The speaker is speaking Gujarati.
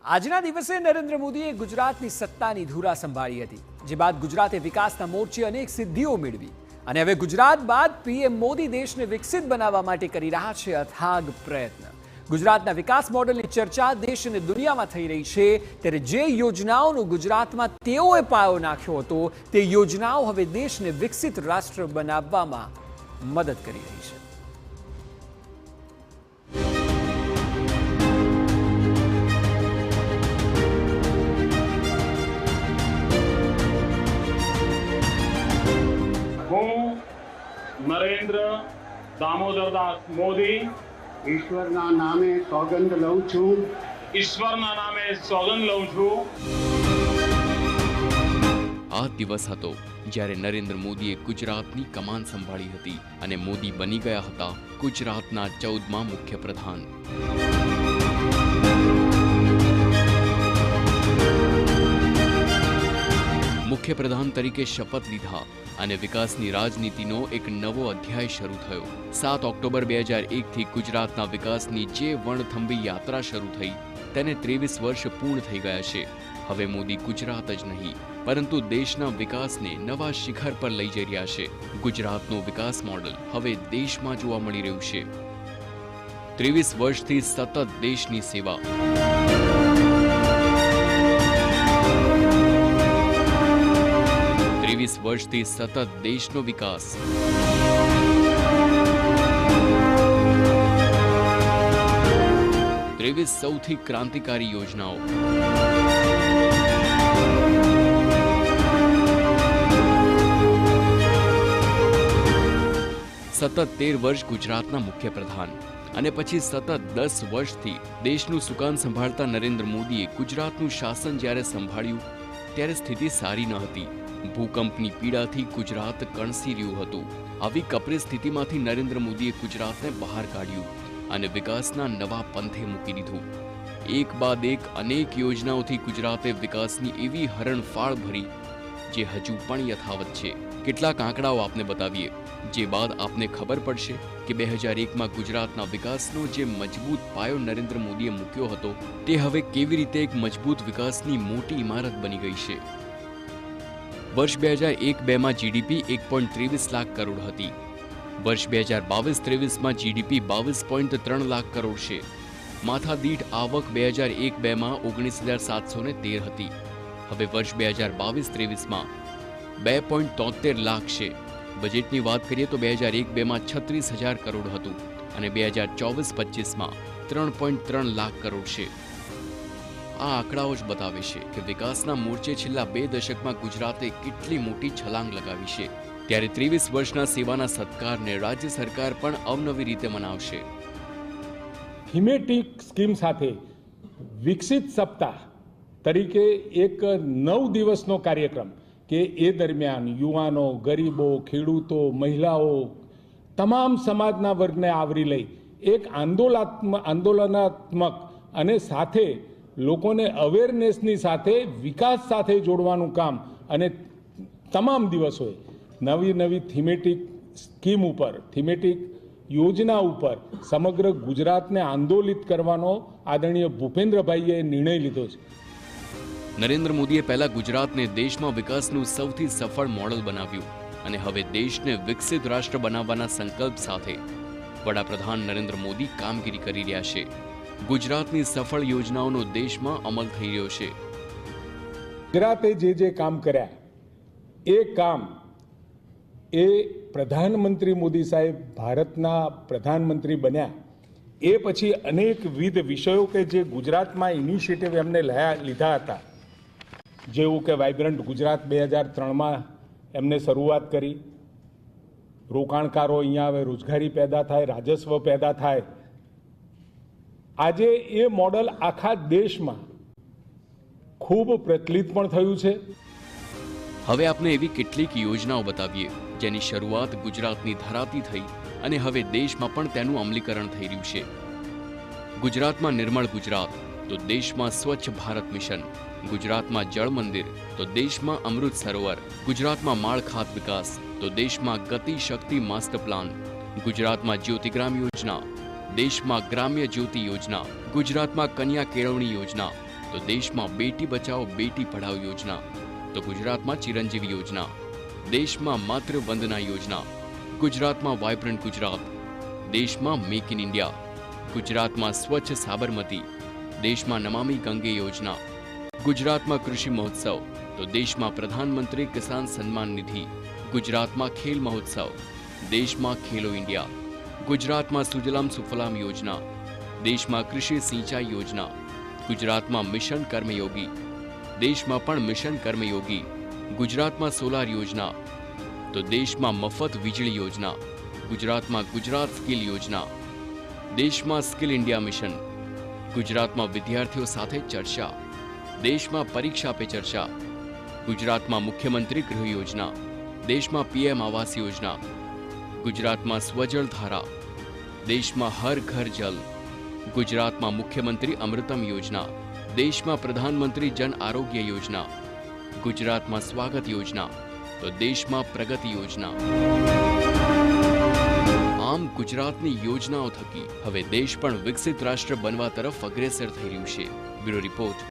આજના દિવસે નરેન્દ્ર મોદીએ ગુજરાતની સત્તાની ધુરા સંભાળી હતી, જે બાદ ગુજરાતે વિકાસના મોરચે અનેક સિદ્ધિઓ મેળવી અને હવે ગુજરાત બાદ પીએમ મોદી દેશને વિકસિત બનાવવા માટે કરી રહ્યા છે અથાગ પ્રયત્ન। ગુજરાતના વિકાસ મોડેલની ચર્ચા દેશ અને દુનિયામાં થઈ રહી છે, ત્યારે જે યોજનાઓનો ગુજરાતમાં તેઓએ પાયો નાખ્યો હતો તે યોજનાઓ હવે દેશને વિકસિત રાષ્ટ્ર બનાવવામાં મદદ કરી રહી છે। नरेंद्र दामोदरदास मोदी ईश्वरना नामे सौगंध लઉં છું। ईश्वरना नामे सौगंध लઉં છું। આ દિવસ હતો જ્યારે નરેન્દ્ર મોદીએ ગુજરાતની કમાન સંભાળી હતી અને મોદી બની ગયા હતા ગુજરાતના 14મા મુખ્યપ્રધાન। મુખ્યપ્રધાન તરીકે શપથ લીધા અને વિકાસની રાજનીતિનો એક નવો અધ્યાય શરૂ થયો। 7 ઓક્ટોબર 2001 થી ગુજરાતના વિકાસની જે વણથંભી યાત્રા શરૂ થઈ તેને 23 વર્ષ પૂર્ણ થઈ ગયા છે। હવે મોદી ગુજરાત જ નહીં પરંતુ દેશના વિકાસને નવા શિખર પર લઈ જઈ રહ્યા છે। ગુજરાતનો વિકાસ મોડેલ હવે દેશમાં જોવા મળી રહ્યું છે। 23 વર્ષથી સતત દેશની સેવા, 23 વર્ષથી સતત દેશનો વિકાસ, 23 સૌથી ક્રાંતિકારી યોજનાઓ, સતત 13 વર્ષ ગુજરાતના મુખ્યપ્રધાન અને પછી સતત 10 વર્ષથી દેશનું સુકાન સંભાળતા નરેન્દ્ર મોદીએ ગુજરાતનું શાસન જ્યારે સંભાળ્યું ત્યારે સ્થિતિ સારી ન હતી। ભૂકંપની પીડાથી ગુજરાત કણસી રહ્યું હતું। આવી કપરી સ્થિતિમાંથી નરેન્દ્ર મોદીએ ગુજરાતને બહાર કાઢ્યું અને વિકાસના નવા પંથે મૂકી દીધું। એક બાદ એક અનેક યોજનાઓથી ગુજરાતે વિકાસની એવી હરણફાળ ભરી જે હજુ પણ યથાવત છે। કેટલાક આંકડાઓ આપને બતાવીએ, જે બાદ આપને ખબર પડશે કે 2001માં ગુજરાતના વિકાસનો જે મજબૂત પાયો નરેન્દ્ર મોદીએ મૂક્યો હતો તે હવે કેવી રીતે એક મજબૂત વિકાસની મોટી ઇમારત બની ગઈ છે। વર્ષ 2001-02માં જીડીપી 1.23 લાખ કરોડ હતી। વર્ષ 2022-23માં જીડીપી 22.3 લાખ કરોડ છે। માથાદીઠ આવક 2001-02માં 19,713 હતી। હવે વર્ષ 2022-23માં 2.73 લાખ છે। બજેટની વાત કરીએ તો 2001-02માં 36,000 કરોડ હતું અને 2024-25માં 3.3 લાખ કરોડ છે। આ આંકડાઓ જ બતાવે છે કે વિકાસના મોરચે છેલ્લા 2 દશકમાં ગુજરાતે કેટલી મોટી છલાંગ લગાવી છે। ત્યારે 23 વર્ષના સેવાના સત્કારને રાજ્ય સરકાર પણ અવનવી રીતે મનાવશે। થીમેટિક સ્કીમ સાથે વિકસિત સપ્તાહ તરીકે એક 9 દિવસનો કાર્યક્રમ કે એ દરમિયાન યુવાનો, ગરીબો, ખેડૂતો, મહિલાઓ, તમામ સમાજના વર્ગને આવરી લઈ એક આંદોલનાત્મક અને સાથે લોકોને અવેરનેસની સાથે વિકાસ સાથે જોડવાનું કામ અને તમામ દિવસોએ નવી થીમેટિક સ્કીમ ઉપર, થીમેટિક યોજના ઉપર સમગ્ર ગુજરાતને આંદોલિત કરવાનો આદરણીય ભૂપેન્દ્રભાઈએ નિર્ણય લીધો છે। નરેન્દ્ર મોદીએ પહેલા ગુજરાતને દેશમાં વિકાસનું સૌથી સફળ મોડલ બનાવ્યું અને હવે દેશને વિકસિત રાષ્ટ્ર બનાવવાના સંકલ્પ સાથે વડાપ્રધાન નરેન્દ્ર મોદી કામગીરી કરી રહ્યા છે। ગુજરાતની સફળ યોજનાઓનો દેશમાં અમલ થઈ રહ્યો છે। ગુજરાતે જે કામ કર્યા એ કામ એ પ્રધાનમંત્રી મોદી સાહેબ ભારતના પ્રધાનમંત્રી બન્યા એ પછી અનેકવિધ વિષયો કે જે ગુજરાતમાં ઇનિશિયેટિવ એમને લીધા હતા, જેવું કે વાઇબ્રન્ટ ગુજરાત 2003માં એમને શરૂઆત કરી। રોકાણકારો અહીંયા આવે, રોજગારી પેદા થાય, રાજસ્વ પેદા થાય। આજે એ મોડલ આખા દેશમાં ખૂબ પ્રચલિત પણ થયું છે। હવે આપણે એવી કેટલીક યોજનાઓ બતાવીએ જેની શરૂઆત ગુજરાતની ધરાતી થઈ અને હવે દેશમાં પણ તેનું અમલીકરણ થઈ રહ્યું છે। ગુજરાતમાં નિર્મળ ગુજરાત તો દેશમાં સ્વચ્છ ભારત મિશન, ગુજરાતમાં જળ મંદિર તો દેશમાં અમૃત સરોવર, ગુજરાતમાં માળખાત વિકાસ તો દેશમાં ગતિ શક્તિ માસ્ટર પ્લાન, ગુજરાતમાં જ્યોતિગ્રામ યોજના, દેશમાં ગ્રામ્ય જ્યોતિ યોજના, ગુજરાતમાં કન્યા કેળવણી યોજના, તો દેશમાં બેટી બચાવો બેટી પઢાઓ યોજના, તો ગુજરાતમાં ચિરંજીવી યોજના, દેશમાં માતૃ વંદના યોજના, ગુજરાતમાં વાઇબ્રન્ટ ગુજરાત, દેશમાં મેક ઇન ઇન્ડિયા, ગુજરાતમાં સ્વચ્છ સાબરમતી, દેશમાં નમામિ ગંગે યોજના, ગુજરાતમાં કૃષિ મહોત્સવ, તો દેશમાં પ્રધાનમંત્રી કિસાન સન્માન નિધિ, ગુજરાતમાં ખેલ મહોત્સવ, દેશમાં ખેલો ઇન્ડિયા, ગુજરાતમાં સુજલામ સુફલામ યોજના, દેશમાં કૃષિ સિંચાઈ યોજના, ગુજરાતમાં મિશન કર્મયોગી, દેશમાં પણ મિશન કર્મયોગી, ગુજરાતમાં સોલાર યોજના, તો દેશમાં મફત વીજળી યોજના, ગુજરાતમાં ગુજરાત સ્કિલ યોજના, દેશમાં સ્કિલ ઇન્ડિયા મિશન, ગુજરાતમાં વિદ્યાર્થીઓ સાથે ચર્ચા, દેશમાં પરીક્ષા પે ચર્ચા, ગુજરાતમાં મુખ્યમંત્રી ગૃહ યોજના, દેશમાં પીએમ આવાસ યોજના, ગુજરાતમાં સ્વજળ ધારા, દેશમાં હર ઘર જલ, ગુજરાતમાં મુખ્યમંત્રી અમૃતમ યોજના, દેશમાં પ્રધાનમંત્રી જન આરોગ્ય યોજના, ગુજરાતમાં સ્વાગત યોજના, તો દેશમાં પ્રગતિ યોજના. આમ ગુજરાતની યોજનાઓ થકી હવે દેશ પણ વિકસિત રાષ્ટ્ર બનવા તરફ અગ્રેસર થઈ રહ્યું છે. Bureau report.